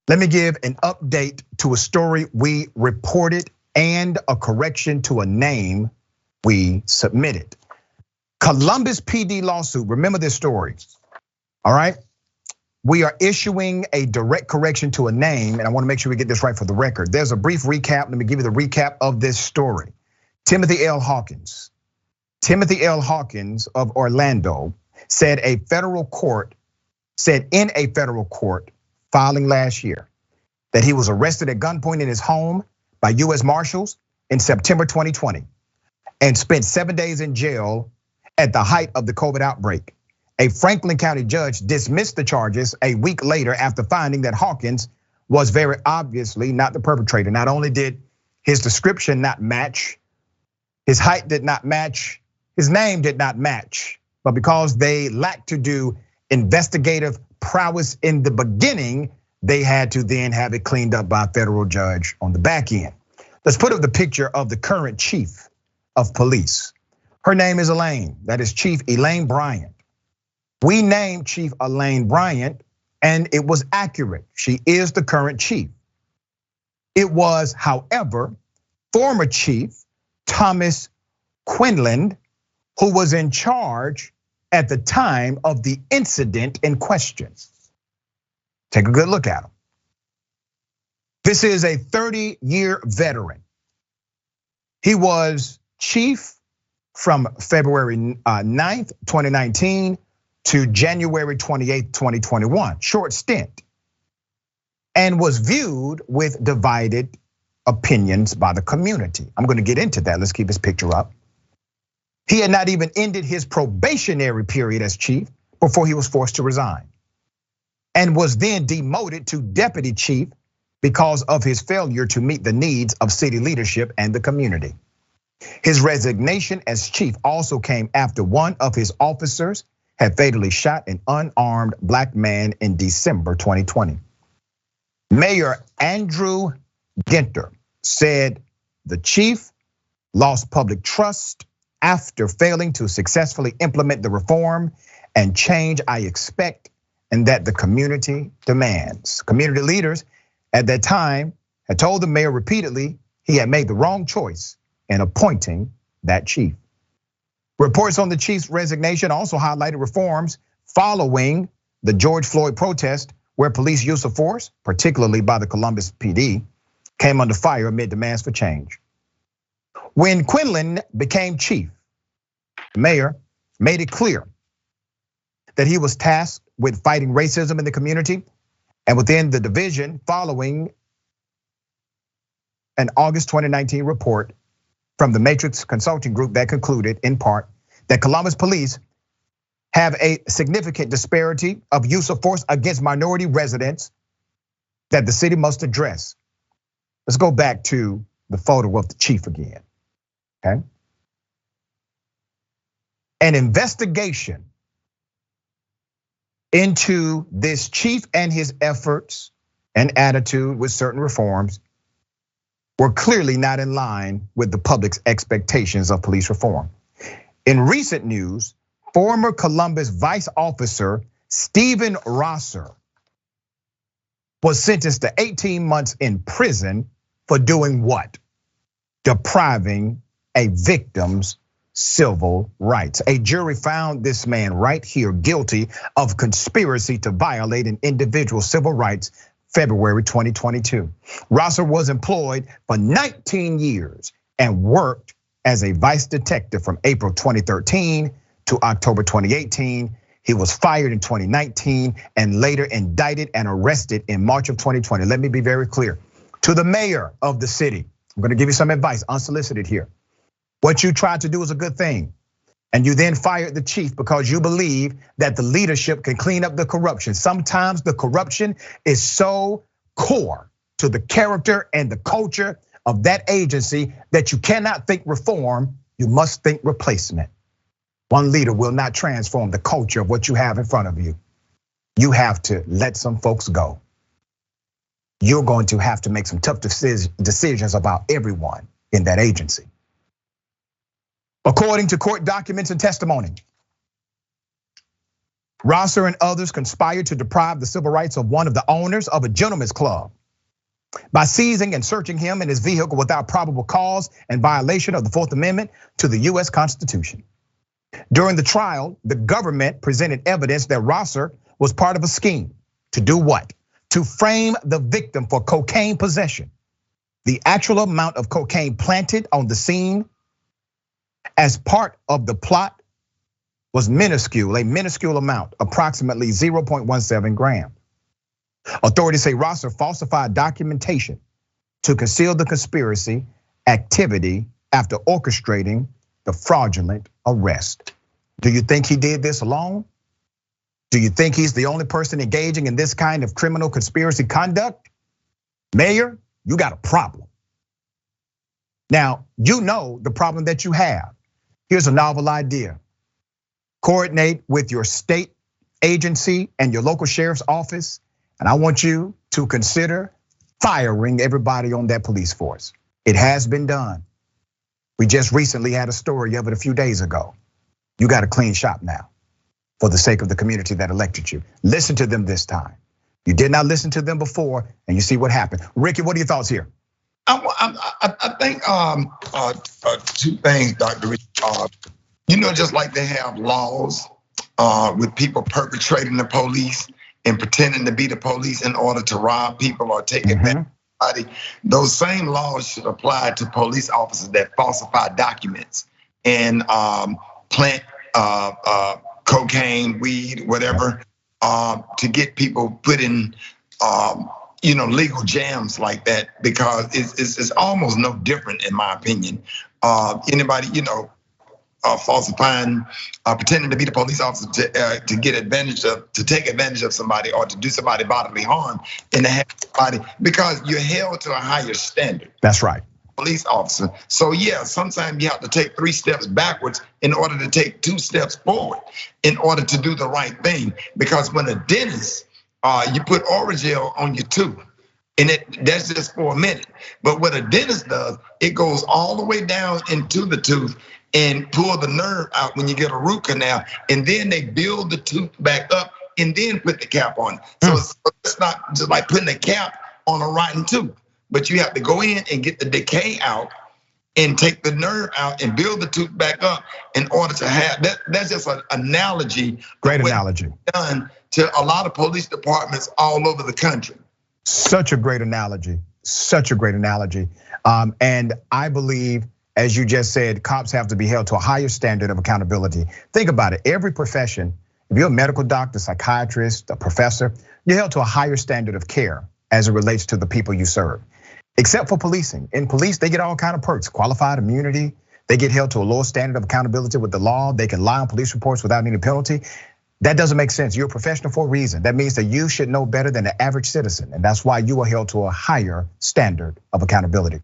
Let me give an update to a story we reported and a correction to a name we submitted. Columbus PD lawsuit, remember this story, all right? We are issuing a direct correction to a name, and I wanna make sure we get this right for the record. There's a brief recap, let me give you the recap of this story. Timothy L. Hawkins of Orlando said in a federal court filing last year that he was arrested at gunpoint in his home by US Marshals in September 2020 and spent 7 days in jail at the height of the COVID outbreak. A Franklin County judge dismissed the charges a week later after finding that Hawkins was very obviously not the perpetrator. Not only did his description not match, his height did not match, his name did not match, but because they lacked to do investigative prowess in the beginning, they had to then have it cleaned up by a federal judge on the back end. Let's put up the picture of the current chief of police. Her name is Elaine, that is Chief Elaine Bryant. We named Chief Elaine Bryant and it was accurate. She is the current chief. It was, however, former Chief Thomas Quinlan who was in charge at the time of the incident in question. Take a good look at him. This is a 30-year veteran. He was chief from February 9th, 2019 to January 28th, 2021, short stint, and was viewed with divided opinions by the community. I'm gonna get into that, let's keep his picture up. He had not even ended his probationary period as chief before he was forced to resign, and was then demoted to deputy chief because of his failure to meet the needs of city leadership and the community. His resignation as chief also came after one of his officers had fatally shot an unarmed black man in December 2020. Mayor Andrew Ginter said the chief lost public trust after failing to successfully implement the reform and change I expect and that the community demands. Community leaders at that time had told the mayor repeatedly he had made the wrong choice in appointing that chief. Reports on the chief's resignation also highlighted reforms following the George Floyd protest, where police use of force, particularly by the Columbus PD, came under fire amid demands for change. When Quinlan became chief, the mayor made it clear that he was tasked with fighting racism in the community and within the division, following an August 2019 report from the Matrix Consulting Group that concluded, in part, that Columbus police have a significant disparity of use of force against minority residents that the city must address. Let's go back to the photo of the chief again, okay? An investigation into this chief and his efforts and attitude with certain reforms were clearly not in line with the public's expectations of police reform. In recent news, former Columbus Vice Officer Stephen Rosser was sentenced to 18 months in prison for doing what? Depriving a victim's civil rights. A jury found this man right here guilty of conspiracy to violate an individual's civil rights February 2022. Rosser was employed for 19 years and worked as a vice detective from April 2013 to October 2018. He was fired in 2019 and later indicted and arrested in March of 2020. Let me be very clear. To the mayor of the city, I'm gonna give you some advice, unsolicited here. What you tried to do is a good thing. And you then fired the chief because you believe that the leadership can clean up the corruption. Sometimes the corruption is so core to the character and the culture of that agency that you cannot think reform, you must think replacement. One leader will not transform the culture of what you have in front of you. You have to let some folks go. You're going to have to make some tough decisions about everyone in that agency. According to court documents and testimony, Rosser and others conspired to deprive the civil rights of one of the owners of a gentleman's club by seizing and searching him and his vehicle without probable cause and violation of the Fourth Amendment to the US Constitution. During the trial, the government presented evidence that Rosser was part of a scheme to do what? To frame the victim for cocaine possession. The actual amount of cocaine planted on the scene as part of the plot was minuscule, a minuscule amount, approximately 0.17 grams. Authorities say Rosser falsified documentation to conceal the conspiracy activity after orchestrating the fraudulent arrest. Do you think he did this alone? Do you think he's the only person engaging in this kind of criminal conspiracy conduct? Mayor, you got a problem. Now, you know the problem that you have. Here's a novel idea. Coordinate with your state agency and your local sheriff's office, and I want you to consider firing everybody on that police force. It has been done. We just recently had a story of it a few days ago. You got a clean shop now for the sake of the community that elected you. Listen to them this time. You did not listen to them before, and you see what happened. Rickey, what are your thoughts here? I think two things, Dr. Richey. Just like they have laws with people perpetrating the police and pretending to be the police in order to rob people or take advantage of somebody. Those same laws should apply to police officers that falsify documents and plant cocaine, weed, whatever, to get people put in legal jams like that, because it's almost no different in my opinion. Anybody, falsifying, pretending to be the police officer to get advantage of, to take advantage of somebody or to do somebody bodily harm in the head of somebody, because you're held to a higher standard. That's right. Police officer. So yeah, sometimes you have to take 3 steps backwards in order to take 2 steps forward in order to do the right thing. Because when a dentist, you put Oragel on your tooth, and that's just for a minute. But what a dentist does, it goes all the way down into the tooth and pull the nerve out when you get a root canal, and then they build the tooth back up and then put the cap on. So it's not just like putting a cap on a rotten tooth, but you have to go in and get the decay out and take the nerve out and build the tooth back up in order to have that. That's just an analogy. Great analogy. Done to a lot of police departments all over the country. Such a great analogy, such a great analogy. And I believe, as you just said, cops have to be held to a higher standard of accountability. Think about it, every profession, if you're a medical doctor, psychiatrist, a professor, you're held to a higher standard of care as it relates to the people you serve. Except for policing. In police, they get all kind of perks, qualified immunity. They get held to a lower standard of accountability with the law. They can lie on police reports without any penalty. That doesn't make sense. You're a professional for a reason. That means that you should know better than the average citizen. And that's why you are held to a higher standard of accountability.